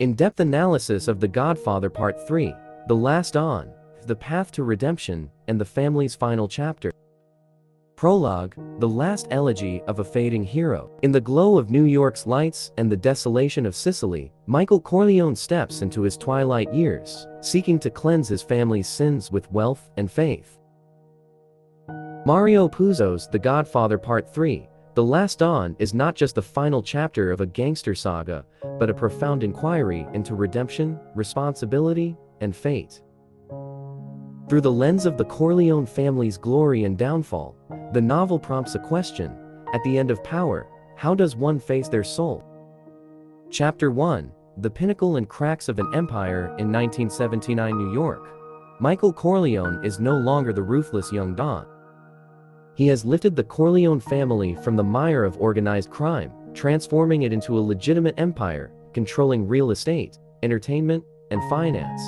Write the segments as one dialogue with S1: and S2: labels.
S1: In-depth analysis of The Godfather Part III, The Last On, The Path to Redemption, and the family's final chapter. Prologue, the last elegy of a fading hero. In the glow of New York's lights and the desolation of Sicily, Michael Corleone steps into his twilight years, seeking to cleanse his family's sins with wealth and faith. Mario Puzo's The Godfather Part III, The Last On is not just the final chapter of a gangster saga, but a profound inquiry into redemption, responsibility, and fate. Through the lens of the Corleone family's glory and downfall, the novel prompts a question: at the end of power, how does one face their soul? Chapter 1, The Pinnacle and Cracks of an Empire in 1979 New York. Michael Corleone is no longer the ruthless young Don. He has lifted the Corleone family from the mire of organized crime, transforming it into a legitimate empire, controlling real estate, entertainment, and finance.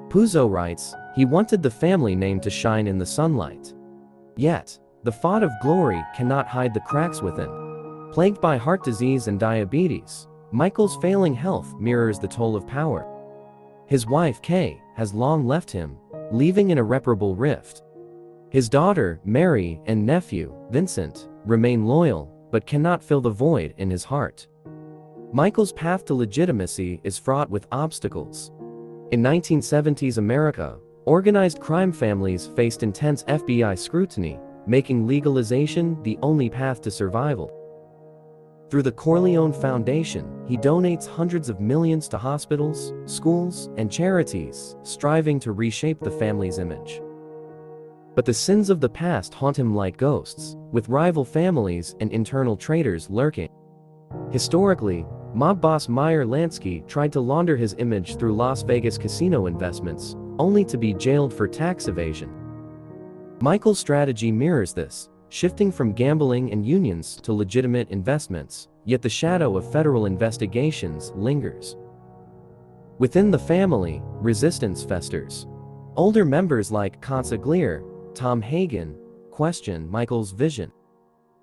S1: Puzo writes, he wanted the family name to shine in the sunlight. Yet, the font of glory cannot hide the cracks within. Plagued by heart disease and diabetes, Michael's failing health mirrors the toll of power. His wife, Kay, has long left him, leaving an irreparable rift. His daughter, Mary, and nephew, Vincent, remain loyal, but cannot fill the void in his heart. Michael's path to legitimacy is fraught with obstacles. In 1970s America, organized crime families faced intense FBI scrutiny, making legalization the only path to survival. Through the Corleone Foundation, he donates hundreds of millions to hospitals, schools, and charities, striving to reshape the family's image. But the sins of the past haunt him like ghosts, with rival families and internal traitors lurking. Historically, mob boss Meyer Lansky tried to launder his image through Las Vegas casino investments, only to be jailed for tax evasion. Michael's strategy mirrors this, shifting from gambling and unions to legitimate investments, yet the shadow of federal investigations lingers. Within the family, resistance festers. Older members like Consigliere Tom Hagen question Michael's vision.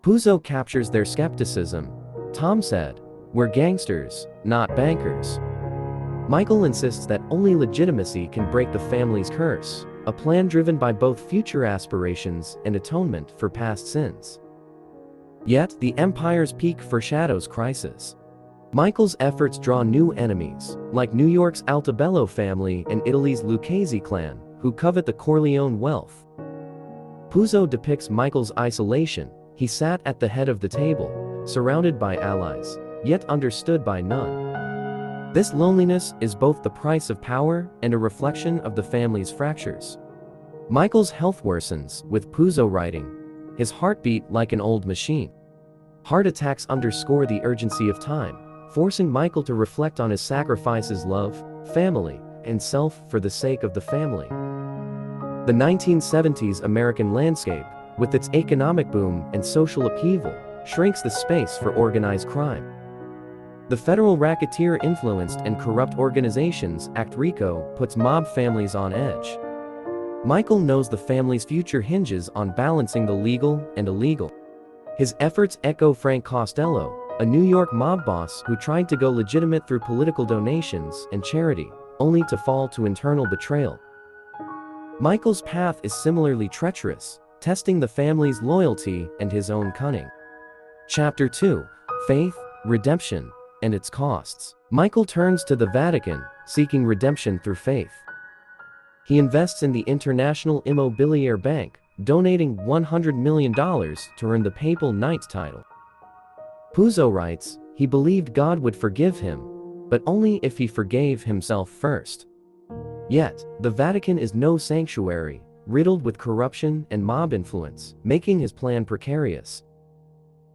S1: Puzo captures their skepticism. Tom said, "We're gangsters, not bankers." Michael insists that only legitimacy can break the family's curse, a plan driven by both future aspirations and atonement for past sins. Yet, the empire's peak foreshadows crisis. Michael's efforts draw new enemies, like New York's Altobello family and Italy's Lucchese clan, who covet the Corleone wealth. Puzo depicts Michael's isolation. He sat at the head of the table, surrounded by allies, yet understood by none. This loneliness is both the price of power and a reflection of the family's fractures. Michael's health worsens, with Puzo writing, his heart beat like an old machine. Heart attacks underscore the urgency of time, forcing Michael to reflect on his sacrifices: love, family, and self for the sake of the family. The 1970s American landscape, with its economic boom and social upheaval, shrinks the space for organized crime. The federal racketeer-influenced and corrupt organizations Act RICO puts mob families on edge. Michael knows the family's future hinges on balancing the legal and illegal. His efforts echo Frank Costello, a New York mob boss who tried to go legitimate through political donations and charity, only to fall to internal betrayal. Michael's path is similarly treacherous, testing the family's loyalty and his own cunning. Chapter 2, Faith, Redemption, and its Costs. Michael turns to the Vatican, seeking redemption through faith. He invests in the International Immobilier Bank, donating $100 million to earn the Papal Knight title. Puzo writes, he believed God would forgive him, but only if he forgave himself first. Yet, the Vatican is no sanctuary, riddled with corruption and mob influence, making his plan precarious.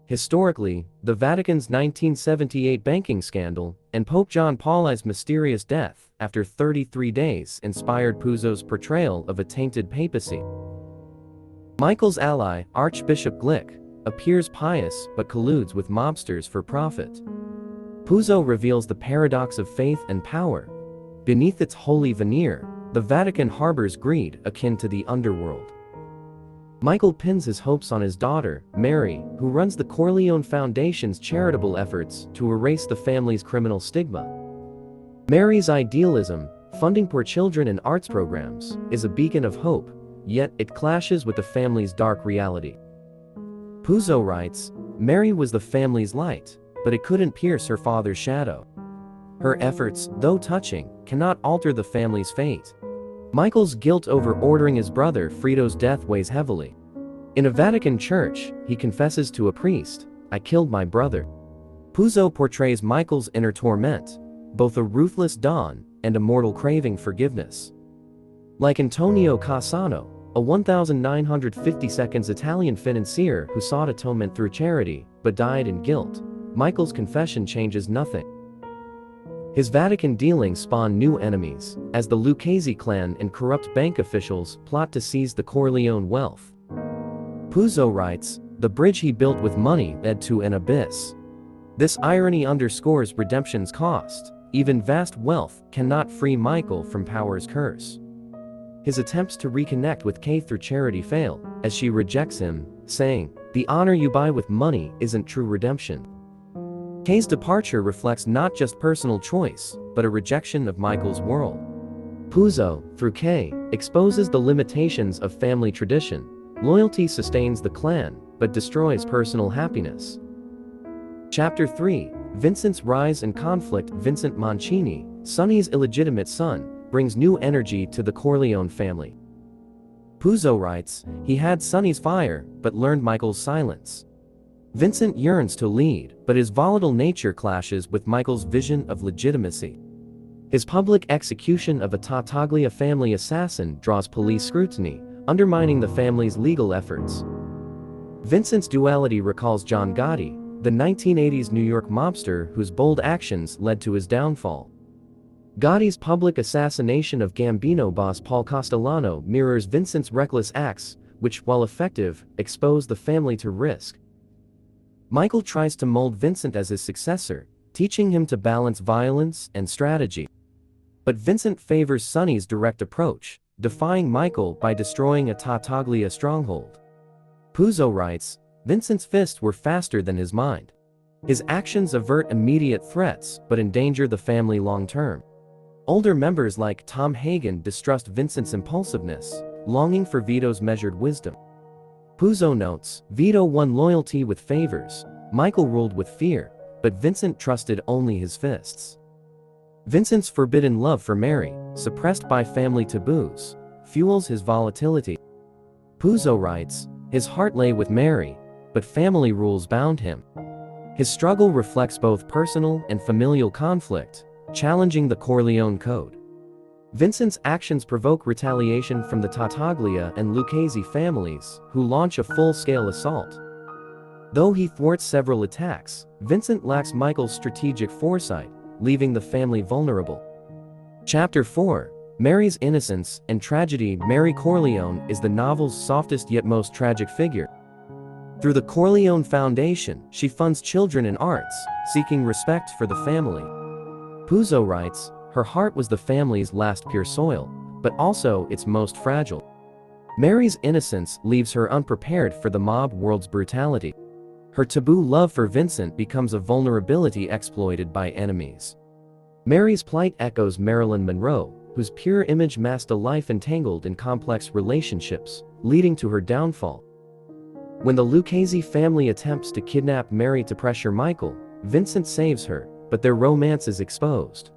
S1: Historically, the Vatican's 1978 banking scandal and Pope John Paul's mysterious death after 33 days inspired Puzo's portrayal of a tainted papacy. Michael's ally, Archbishop Glick, appears pious but colludes with mobsters for profit. Puzo reveals the paradox of faith and power. Beneath its holy veneer, the Vatican harbors greed akin to the underworld. Michael pins his hopes on his daughter, Mary, who runs the Corleone Foundation's charitable efforts to erase the family's criminal stigma. Mary's idealism, funding poor children and arts programs, is a beacon of hope, yet it clashes with the family's dark reality. Puzo writes, Mary was the family's light, but it couldn't pierce her father's shadow. Her efforts, though touching, cannot alter the family's fate. Michael's guilt over ordering his brother Fredo's death weighs heavily. In a Vatican church, he confesses to a priest, "I killed my brother." Puzo portrays Michael's inner torment, both a ruthless don and a mortal craving forgiveness. Like Antonio Cassano, a 1952 Italian financier who sought atonement through charity, but died in guilt, Michael's confession changes nothing. His Vatican dealings spawn new enemies, as the Lucchese clan and corrupt bank officials plot to seize the Corleone wealth. Puzo writes, the bridge he built with money led to an abyss. This irony underscores redemption's cost. Even vast wealth cannot free Michael from power's curse. His attempts to reconnect with Kay through charity fail, as she rejects him, saying, "The honor you buy with money isn't true redemption." Kay's departure reflects not just personal choice, but a rejection of Michael's world. Puzo, through Kay, exposes the limitations of family tradition. Loyalty sustains the clan, but destroys personal happiness. Chapter 3, Vincent's Rise and Conflict. Vincent Mancini, Sonny's illegitimate son, brings new energy to the Corleone family. Puzo writes, he had Sonny's fire, but learned Michael's silence. Vincent yearns to lead, but his volatile nature clashes with Michael's vision of legitimacy. His public execution of a Tartaglia family assassin draws police scrutiny, undermining the family's legal efforts. Vincent's duality recalls John Gotti, the 1980s New York mobster whose bold actions led to his downfall. Gotti's public assassination of Gambino boss Paul Castellano mirrors Vincent's reckless acts, which, while effective, expose the family to risk. Michael tries to mold Vincent as his successor, teaching him to balance violence and strategy. But Vincent favors Sonny's direct approach, defying Michael by destroying a Tartaglia stronghold. Puzo writes, Vincent's fists were faster than his mind. His actions avert immediate threats but endanger the family long-term. Older members like Tom Hagen distrust Vincent's impulsiveness, longing for Vito's measured wisdom. Puzo notes, Vito won loyalty with favors, Michael ruled with fear, but Vincent trusted only his fists. Vincent's forbidden love for Mary, suppressed by family taboos, fuels his volatility. Puzo writes, his heart lay with Mary, but family rules bound him. His struggle reflects both personal and familial conflict, challenging the Corleone code. Vincent's actions provoke retaliation from the Tartaglia and Lucchese families, who launch a full-scale assault. Though he thwarts several attacks, Vincent lacks Michael's strategic foresight, leaving the family vulnerable. Chapter 4, Mary's Innocence and Tragedy. Mary Corleone is the novel's softest yet most tragic figure. Through the Corleone Foundation, she funds children in arts, seeking respect for the family. Puzo writes, her heart was the family's last pure soil, but also its most fragile. Mary's innocence leaves her unprepared for the mob world's brutality. Her taboo love for Vincent becomes a vulnerability exploited by enemies. Mary's plight echoes Marilyn Monroe, whose pure image masked a life entangled in complex relationships, leading to her downfall. When the Lucchese family attempts to kidnap Mary to pressure Michael, Vincent saves her, but their romance is exposed.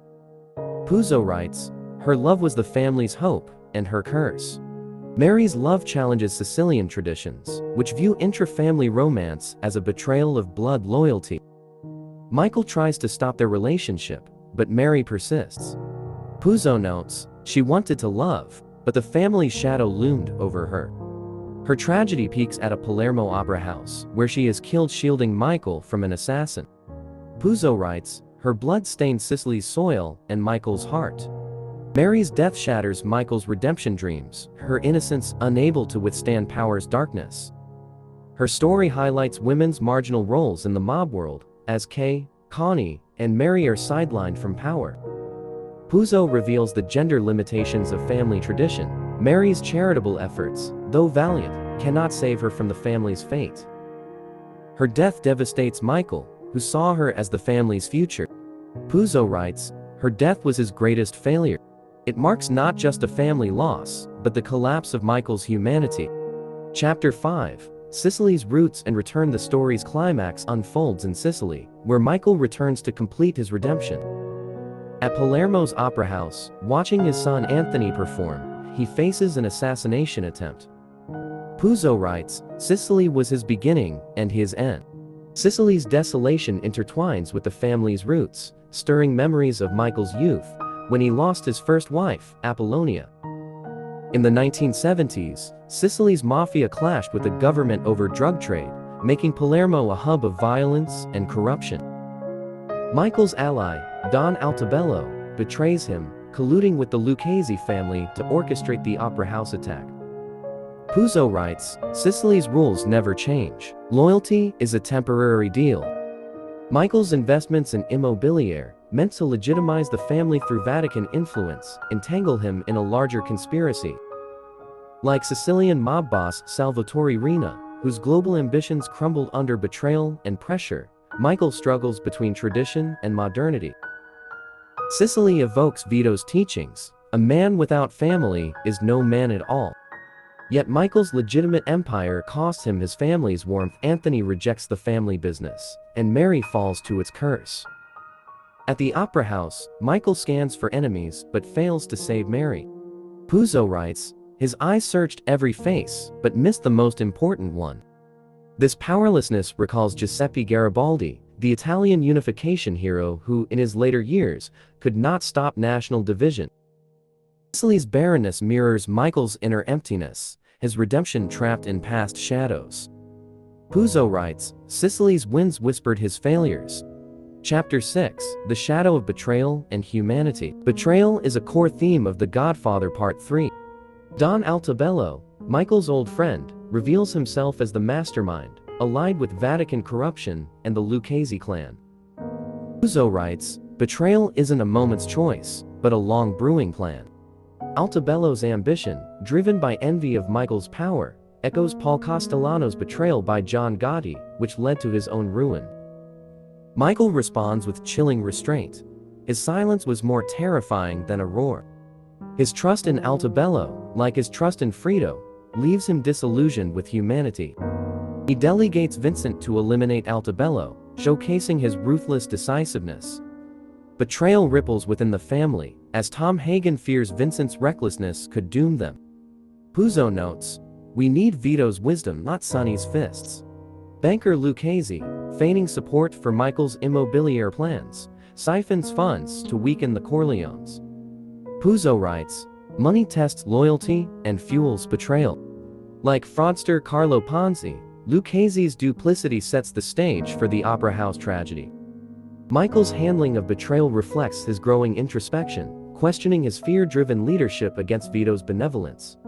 S1: Puzo writes, her love was the family's hope, and her curse. Mary's love challenges Sicilian traditions, which view intra-family romance as a betrayal of blood loyalty. Michael tries to stop their relationship, but Mary persists. Puzo notes, she wanted to love, but the family's shadow loomed over her. Her tragedy peaks at a Palermo opera house, where she is killed shielding Michael from an assassin. Puzo writes, her blood stained Sicily's soil and Michael's heart. Mary's death shatters Michael's redemption dreams, her innocence unable to withstand power's darkness. Her story highlights women's marginal roles in the mob world, as Kay, Connie, and Mary are sidelined from power. Puzo reveals the gender limitations of family tradition. Mary's charitable efforts, though valiant, cannot save her from the family's fate. Her death devastates Michael, who saw her as the family's future. Puzo writes, her death was his greatest failure. It marks not just a family loss, but the collapse of Michael's humanity. Chapter 5. Sicily's roots and return. The story's climax unfolds in Sicily, where Michael returns to complete his redemption. At Palermo's opera house, watching his son Anthony perform, he faces an assassination attempt. Puzo writes, Sicily was his beginning and his end. Sicily's desolation intertwines with the family's roots, stirring memories of Michael's youth, when he lost his first wife, Apollonia. In the 1970s, Sicily's mafia clashed with the government over drug trade, making Palermo a hub of violence and corruption. Michael's ally, Don Altobello, betrays him, colluding with the Lucchese family to orchestrate the opera house attack. Puzo writes, Sicily's rules never change. Loyalty is a temporary deal. Michael's investments in immobilier, meant to legitimize the family through Vatican influence, entangle him in a larger conspiracy. Like Sicilian mob boss Salvatore Riina, whose global ambitions crumbled under betrayal and pressure, Michael struggles between tradition and modernity. Sicily evokes Vito's teachings: a man without family is no man at all. Yet Michael's legitimate empire costs him his family's warmth. Anthony rejects the family business, and Mary falls to its curse. At the opera house, Michael scans for enemies but fails to save Mary. Puzo writes, his eyes searched every face but missed the most important one. This powerlessness recalls Giuseppe Garibaldi, the Italian unification hero who, in his later years, could not stop national division. Sicily's barrenness mirrors Michael's inner emptiness, his redemption trapped in past shadows. Puzo writes, Sicily's winds whispered his failures. Chapter 6. The Shadow of Betrayal and Humanity. Betrayal is a core theme of The Godfather Part III. Don Altobello, Michael's old friend, reveals himself as the mastermind, allied with Vatican corruption and the Lucchese clan. Puzo writes, betrayal isn't a moment's choice, but a long brewing plan. Altobello's ambition, driven by envy of Michael's power, echoes Paul Castellano's betrayal by John Gotti, which led to his own ruin. Michael responds with chilling restraint. His silence was more terrifying than a roar. His trust in Altobello, like his trust in Fredo, leaves him disillusioned with humanity. He delegates Vincent to eliminate Altobello, showcasing his ruthless decisiveness. Betrayal ripples within the family, as Tom Hagen fears Vincent's recklessness could doom them. Puzo notes, we need Vito's wisdom, not Sonny's fists. Banker Lucchese, feigning support for Michael's immobilier plans, siphons funds to weaken the Corleones. Puzo writes, money tests loyalty and fuels betrayal. Like fraudster Carlo Ponzi, Lucchese's duplicity sets the stage for the opera house tragedy. Michael's handling of betrayal reflects his growing introspection, questioning his fear-driven leadership against Vito's benevolence.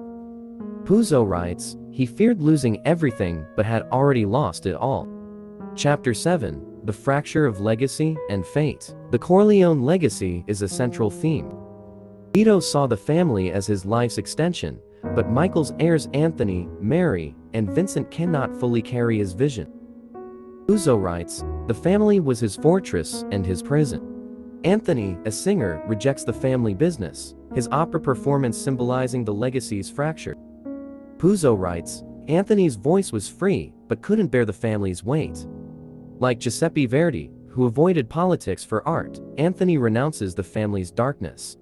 S1: Puzo writes, he feared losing everything but had already lost it all. Chapter 7. The Fracture of Legacy and Fate. The Corleone legacy is a central theme. Vito saw the family as his life's extension, but Michael's heirs Anthony, Mary, and Vincent cannot fully carry his vision. Puzo writes, the family was his fortress and his prison. Anthony, a singer, rejects the family business, his opera performance symbolizing the legacy's fracture. Puzo writes, Anthony's voice was free, but couldn't bear the family's weight. Like Giuseppe Verdi, who avoided politics for art, Anthony renounces the family's darkness.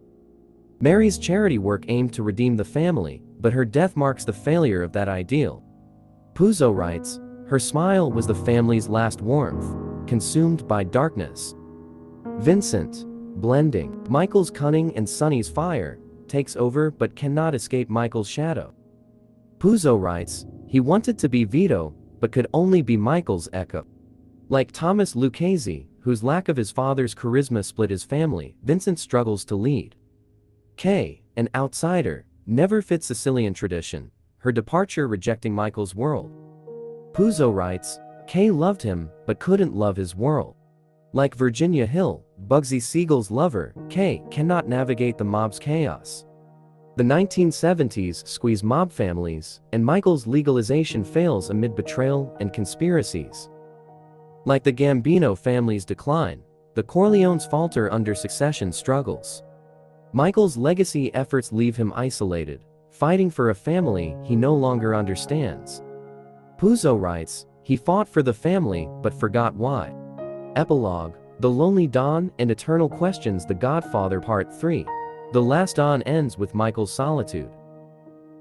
S1: Mary's charity work aimed to redeem the family, but her death marks the failure of that ideal. Puzo writes, her smile was the family's last warmth, consumed by darkness. Vincent, blending Michael's cunning and Sonny's fire, takes over but cannot escape Michael's shadow. Puzo writes, he wanted to be Vito, but could only be Michael's echo. Like Thomas Lucchese, whose lack of his father's charisma split his family, Vincent struggles to lead. Kay, an outsider, never fits Sicilian tradition, her departure rejecting Michael's world. Puzo writes, Kay loved him, but couldn't love his world. Like Virginia Hill, Bugsy Siegel's lover, Kay cannot navigate the mob's chaos. The 1970s squeeze mob families, and Michael's legalization fails amid betrayal and conspiracies. Like the Gambino family's decline, the Corleones falter under succession struggles. Michael's legacy efforts leave him isolated, fighting for a family he no longer understands. Puzo writes, he fought for the family but forgot why. Epilogue, The Lonely Dawn and Eternal Questions. The Godfather Part III. The Last Dawn ends with Michael's solitude.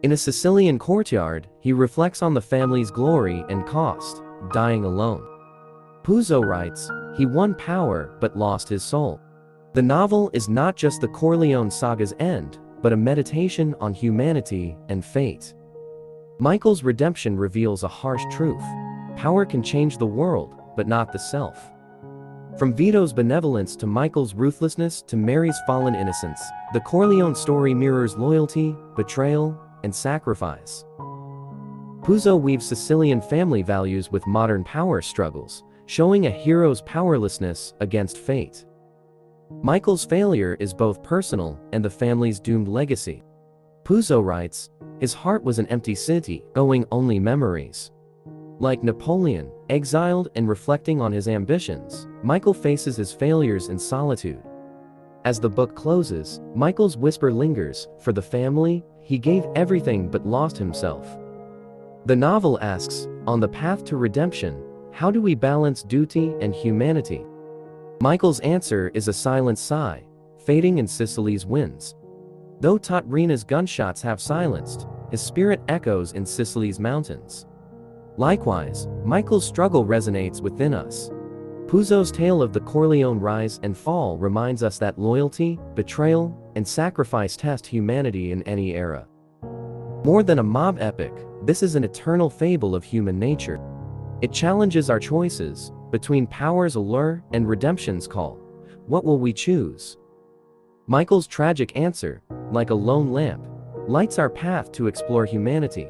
S1: In a Sicilian courtyard, he reflects on the family's glory and cost, dying alone. Puzo writes, he won power but lost his soul. The novel is not just the Corleone saga's end, but a meditation on humanity and fate. Michael's redemption reveals a harsh truth. Power can change the world, but not the self. From Vito's benevolence to Michael's ruthlessness to Mary's fallen innocence, the Corleone story mirrors loyalty, betrayal, and sacrifice. Puzo weaves Sicilian family values with modern power struggles, showing a hero's powerlessness against fate. Michael's failure is both personal and the family's doomed legacy. Puzo writes, his heart was an empty city, owing only memories. Like Napoleon, exiled and reflecting on his ambitions, Michael faces his failures in solitude. As the book closes, Michael's whisper lingers, for the family, he gave everything but lost himself. The novel asks, on the path to redemption, how do we balance duty and humanity? Michael's answer is a silent sigh, fading in Sicily's winds. Though Tatrina's gunshots have silenced, his spirit echoes in Sicily's mountains. Likewise, Michael's struggle resonates within us. Puzo's tale of the Corleone rise and fall reminds us that loyalty, betrayal, and sacrifice test humanity in any era. More than a mob epic, this is an eternal fable of human nature. It challenges our choices, between power's allure and redemption's call. What will we choose? Michael's tragic answer, like a lone lamp, lights our path to explore humanity.